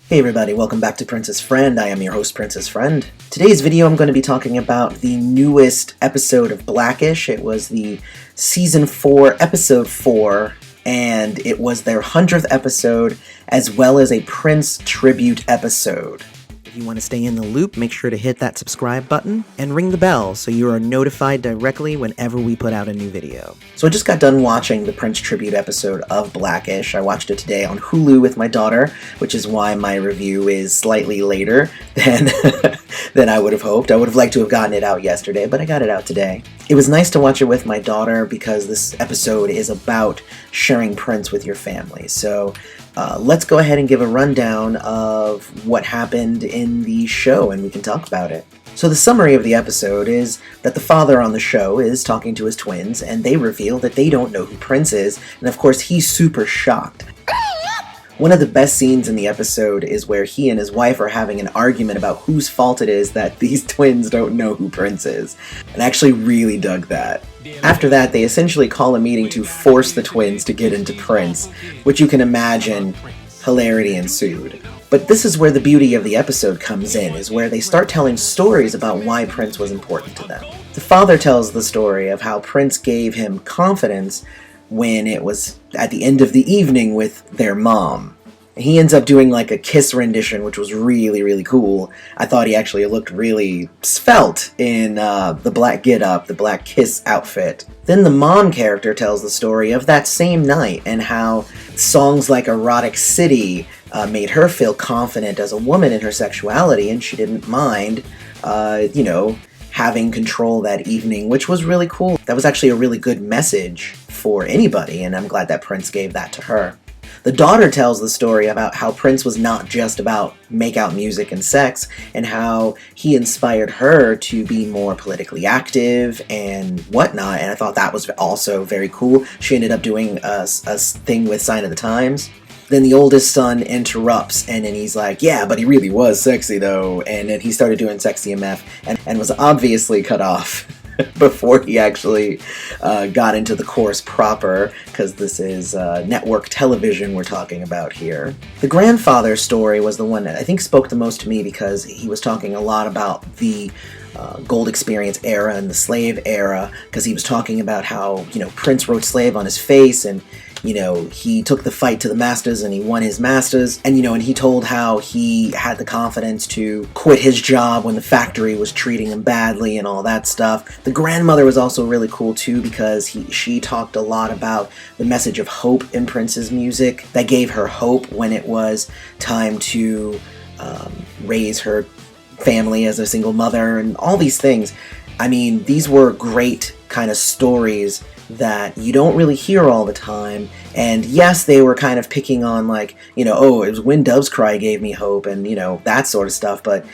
Hey everybody, welcome back to Princess Friend. I am your host, Princess Friend. Today's video I'm going to be talking about the newest episode of Blackish. It was the Season 4, Episode 4, and it was their 100th episode, as well as a Prince tribute episode. If you want to stay in the loop, make sure to hit that subscribe button and ring the bell so you are notified directly whenever we put out a new video. So I just got done watching the Prince tribute episode of Blackish. I watched it today on Hulu with my daughter, which is why my review is slightly later than, than I would have hoped. I would have liked to have gotten it out yesterday, but I got it out today. It was nice to watch it with my daughter because this episode is about sharing Prince with your family. So let's go ahead and give a rundown of what happened in the show, and we can talk about it. So the summary of the episode is that the father on the show is talking to his twins, and they reveal that they don't know who Prince is, and of course he's super shocked. One of the best scenes in the episode is where he and his wife are having an argument about whose fault it is that these twins don't know who Prince is, and I actually really dug that. After that, they essentially call a meeting to force the twins to get into Prince, which you can imagine hilarity ensued. But this is where the beauty of the episode comes in, is where they start telling stories about why Prince was important to them. The father tells the story of how Prince gave him confidence when it was at the end of the evening with their mom. He ends up doing like a Kiss rendition, which was really, really cool. I thought he actually looked really svelte in the black get-up, the black Kiss outfit. Then the mom character tells the story of that same night and how songs like Erotic City made her feel confident as a woman in her sexuality, and she didn't mind, having control that evening, which was really cool. That was actually a really good message for anybody, and I'm glad that Prince gave that to her. The daughter tells the story about how Prince was not just about make-out music and sex, and how he inspired her to be more politically active and whatnot, and I thought that was also very cool. She ended up doing a thing with Sign of the Times. Then the oldest son interrupts, and then he's like, yeah, but he really was sexy though, and then he started doing Sexy MF, and was obviously cut off before he actually got into the course proper, because this is network television we're talking about here. The grandfather story was the one that I think spoke the most to me, because he was talking a lot about the gold experience era and the slave era, because he was talking about how, Prince wrote slave on his face, and he took the fight to the masters and he won his masters, and and he told how he had the confidence to quit his job when the factory was treating him badly and all that stuff. The grandmother was also really cool too, because she talked a lot about the message of hope in Prince's music that gave her hope when it was time to raise her family as a single mother and all these things. I mean, these were great kind of stories that you don't really hear all the time, and yes, they were kind of picking on like, oh, it was When Doves Cry gave me hope, and that sort of stuff, but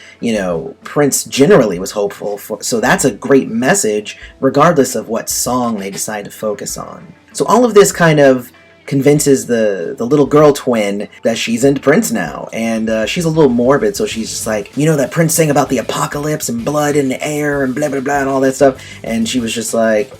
Prince generally was hopeful, so that's a great message regardless of what song they decide to focus on. So all of this kind of convinces the little girl twin that she's into Prince now, and she's a little morbid, so she's just like, that Prince sang about the apocalypse and blood in the air and blah blah blah and all that stuff, and she was just like,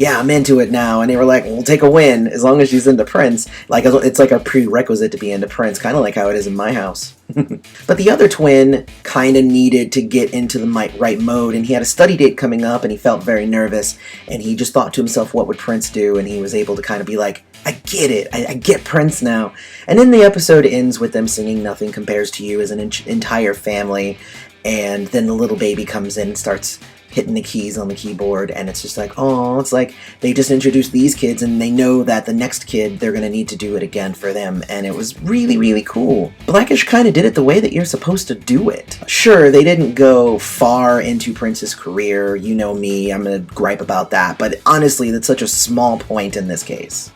yeah, I'm into it now. And they were like, we'll take a win as long as she's into Prince. Like, it's like a prerequisite to be into Prince, kind of like how it is in my house. But the other twin kind of needed to get into the right mode, and he had a study date coming up, and he felt very nervous, and he just thought to himself, what would Prince do? And he was able to kind of be like, I get it. I get Prince now. And then the episode ends with them singing Nothing Compares to You as an entire family, and then the little baby comes in and starts hitting the keys on the keyboard, and it's just like, oh, it's like they just introduced these kids and they know that the next kid, they're gonna need to do it again for them, and it was really, really cool. Blackish kind of did it the way that you're supposed to do it. Sure, they didn't go far into Prince's career, you know me, I'm gonna gripe about that, but honestly, that's such a small point in this case.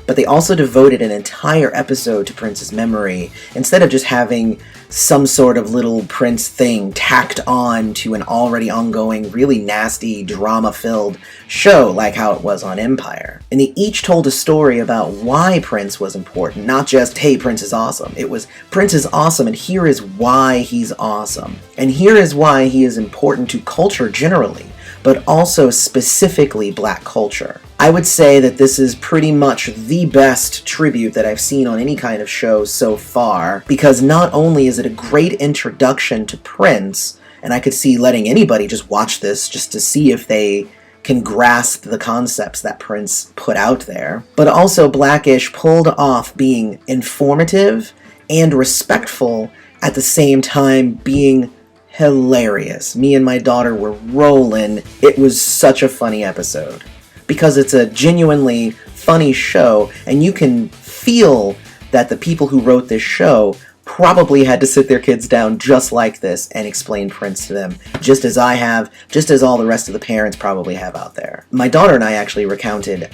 But they also devoted an entire episode to Prince's memory, instead of just having some sort of little Prince thing tacked on to an already ongoing, really nasty, drama-filled show like how it was on Empire. And they each told a story about why Prince was important, not just, hey, Prince is awesome. It was, Prince is awesome, and here is why he's awesome. And here is why he is important to culture generally, but also specifically black culture. I would say that this is pretty much the best tribute that I've seen on any kind of show so far, because not only is it a great introduction to Prince, and I could see letting anybody just watch this just to see if they can grasp the concepts that Prince put out there, but also Blackish pulled off being informative and respectful at the same time being hilarious. Me and my daughter were rolling. It was such a funny episode because it's a genuinely funny show, and you can feel that the people who wrote this show probably had to sit their kids down just like this and explain Prince to them, just as I have, just as all the rest of the parents probably have out there. My daughter and I actually recounted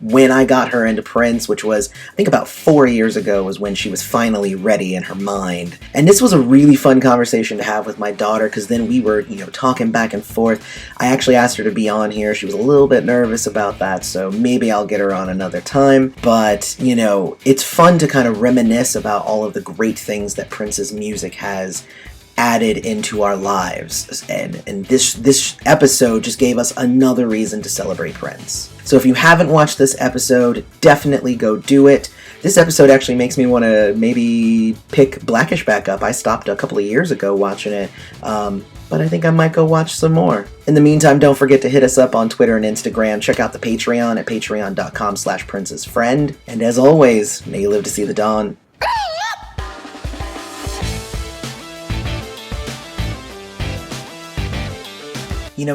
when I got her into Prince, which was, I think about 4 years ago, was when she was finally ready in her mind. And this was a really fun conversation to have with my daughter, because then we were, talking back and forth. I actually asked her to be on here. She was a little bit nervous about that, so maybe I'll get her on another time. But, it's fun to kind of reminisce about all of the great things that Prince's music has added into our lives, and this episode just gave us another reason to celebrate Prince. So if you haven't watched this episode, definitely go do it. This episode actually makes me want to maybe pick Blackish back up. I stopped a couple of years ago watching it, but I think I might go watch some more. In the meantime, don't forget to hit us up on Twitter and Instagram. Check out the Patreon at patreon.com/princessfriend. And as always, may you live to see the dawn.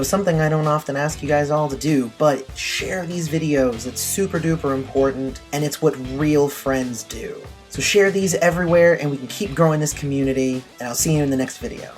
Something I don't often ask you guys all to do, but share these videos. It's super duper important, and it's what real friends do. So share these everywhere, and we can keep growing this community, and I'll see you in the next video.